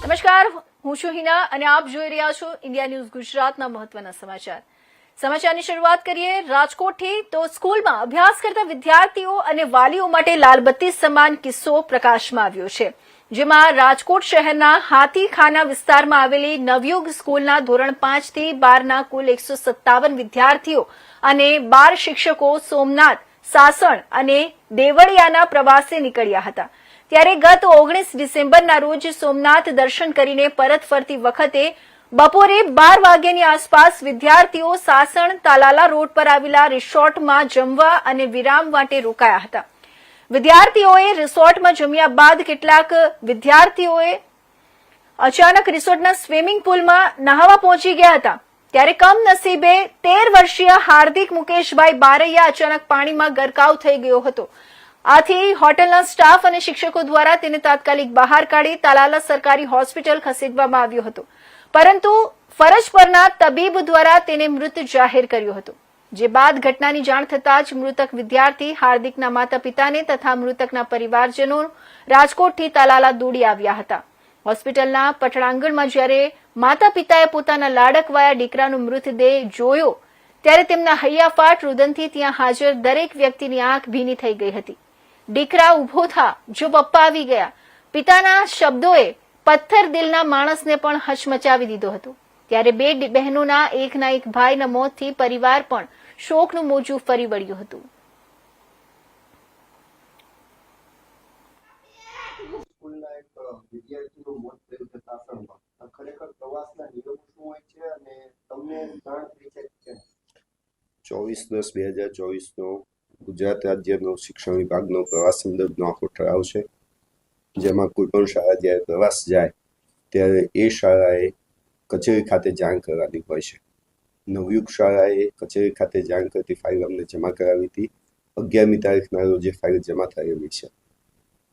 નમસ્કાર, હું છું હિના અને આપ જોઈ રહ્યા છો ઇન્ડિયા ન્યૂઝ ગુજરાતના મહત્વના સમાચાર. સમાચારની શરૂઆત કરીએ રાજકોટથી. તો સ્કૂલમાં અભ્યાસ કરતા વિદ્યાર્થીઓ અને વાલીઓ માટે લાલબત્તી સમાન કિસ્સો પ્રકાશમાં આવ્યો છે, જેમાં રાજકોટ શહેરના હાથીખાના વિસ્તારમાં આવેલી નવયુગ સ્કૂલના ધોરણ 5 થી 12ના કુલ 157 વિદ્યાર્થીઓ અને 12 શિક્ષકો સોમનાથ, સાસણ અને દેવળિયાના પ્રવાસે નીકળ્યા હતા. ત્યારે ગત 19 ડિસેમ્બરના રોજ સોમનાથ દર્શન કરીને પરત ફરતી વખતે બપોરે 12 વાગ્યાની આસપાસ વિદ્યાર્થીઓ સાસણ તાલાલા રોડ પર આવેલા રિસોર્ટમાં જમવા અને વિરામ માટે રોકાયા હતા. વિદ્યાર્થીઓએ રિસોર્ટમાં જમ્યા બાદ કેટલાક વિદ્યાર્થીઓએ અચાનક રિસોર્ટના સ્વિમિંગ પુલમાં નહાવા પહોંચી ગયા હતા. ત્યારે કમનસીબે 13 વર્ષીય હાર્દિક મુકેશભાઈ બારૈયા અચાનક પાણીમાં ગરકાવ થઈ ગયો હતો. આથી હોટલના સ્ટાફ અને શિક્ષકો દ્વારા તેને તાત્કાલિક બહાર કાઢી તાલાલા સરકારી હોસ્પિટલ ખસેડવામાં આવ્યો હતો, પરંતુ ફરજ પરના તબીબ દ્વારા તેને મૃત જાહેર કર્યો હતો. જે બાદ ઘટનાની જાણ થતાં જ મૃતક વિદ્યાર્થી હાર્દિકના માતા પિતાને તથા મૃતકના પરિવારજનો રાજકોટથી તાલાલા દોડી આવ્યા હતા. હોસ્પિટલના પટણાંગણમાં જ્યારે માતા પિતાએ પોતાના લાડકવાયા દીકરાનો મૃતદેહ જોયો ત્યારે તેમના હૈયાફાટ રુદનથી ત્યાં હાજર દરેક વ્યક્તિની આંખ ભીની થઈ ગઈ હતી. દીકરા ઉભો થા, જો પપ્પા આવી ગયા. પિતાના શબ્દોએ પથ્થર દિલના માણસને પણ હચમચાવી દીધો હતો. ત્યારે બે બહેનોના એકના એક ભાઈના મોતથી પરિવાર પણ શોકનું મોજું ફરી વળ્યું હતું. ચોવીસ 10/2024 ગુજરાત રાજ્યનો શિક્ષણ વિભાગનો પ્રવાસ સંદર્ભનો આખો ઠરાવ છે, જેમાં કોઈ પણ શાળા જ્યારે પ્રવાસ જાય ત્યારે એ શાળાએ કચેરી ખાતે જાણ કરવાની હોય છે. નવયુગ શાળાએ કચેરી ખાતે જાણ કરતી ફાઇલ અમને જમા કરાવી હતી. 11મી તારીખના રોજ એ ફાઇલ જમા થયેલી છે.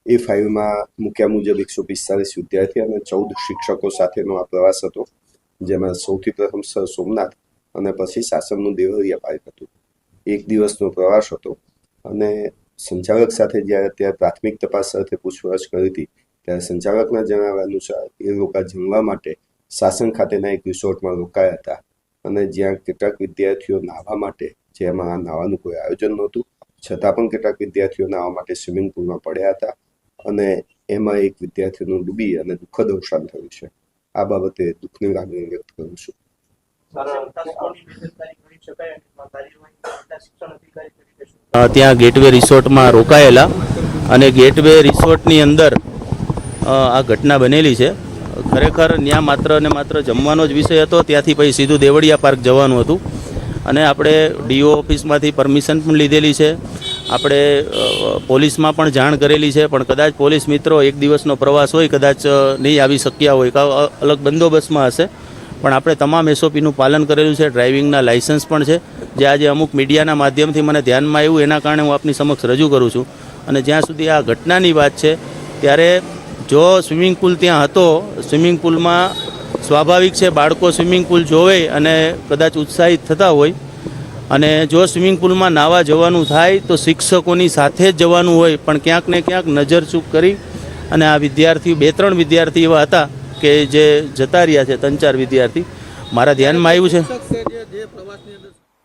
એ ફાઇલમાં મૂક્યા મુજબ 145 વિદ્યાર્થી અને 14 શિક્ષકો સાથેનો આ પ્રવાસ હતો, જેમાં સૌથી પ્રથમ સર સોમનાથ અને પછી સાસણનું દેવળિયા પાર્ક હતું. એક દિવસનો પ્રવાસ હતો અને સંચાલક સાથે જ્યારે ત્યાં પ્રાથમિક તપાસ અર્થે પૂછપરછ કરી હતી ત્યારે સંચાલકના જણાવ્યા અનુસાર એ લોકો જમવા માટે સાસણ ખાતેના એક રિસોર્ટમાં રોકાયા હતા અને જ્યાં કેટલાક વિદ્યાર્થીઓ નાહવા માટે, જેમાં નાહવાનું કોઈ આયોજન નહોતું છતાં પણ કેટલાક વિદ્યાર્થીઓ નાહવા માટે સ્વિમિંગ પુલમાં પડ્યા હતા અને એમાં એક વિદ્યાર્થીનું ડૂબી અને દુઃખદ અવસાન થયું છે. આ બાબતે દુઃખની લાગણી વ્યક્ત કરું છું. ત્યાં ગેટવે રિસોર્ટમાં રોકાયેલા અને ગેટવે રિસોર્ટની અંદર આ ઘટના બનેલી છે. ખરેખર ત્યાં માત્ર ને માત્ર જમવાનો જ વિષય હતો. ત્યાંથી પછી સીધું દેવળિયા પાર્ક જવાનું હતું અને આપણે ડીઓ ઓફિસમાંથી પરમિશન પણ લીધેલી છે. આપણે પોલીસમાં પણ જાણ કરેલી છે, પણ કદાચ પોલીસ મિત્રો એક દિવસનો પ્રવાસ હોય, કદાચ નહીં આવી શક્યા હોય, અલગ બંદોબસ્તમાં હશે, પણ આપણે તમામ એસઓપીનું પાલન કરેલું છે. ડ્રાઇવિંગના લાઇસન્સ પણ છે, જે આજે અમુક મીડિયાના માધ્યમથી મને ધ્યાનમાં આવ્યું એના કારણે હું આપની સમક્ષ રજૂ કરું છું. અને જ્યાં સુધી આ ઘટનાની વાત છે ત્યારે જો સ્વિમિંગ પુલ ત્યાં હતો, સ્વિમિંગ પુલમાં સ્વાભાવિક છે બાળકો સ્વિમિંગ પુલ જોવે અને કદાચ ઉત્સાહિત થતા હોય, અને જો સ્વિમિંગ પુલમાં નાહવા જવાનું થાય તો શિક્ષકોની સાથે જ જવાનું હોય, પણ ક્યાંક ને ક્યાંક નજરચૂક કરી અને આ વિદ્યાર્થી 2-3 વિદ્યાર્થી એવા હતા કે જે જતા રહ્યા છે, 3-4 વિદ્યાર્થી મારા ધ્યાનમાં આવ્યું છે.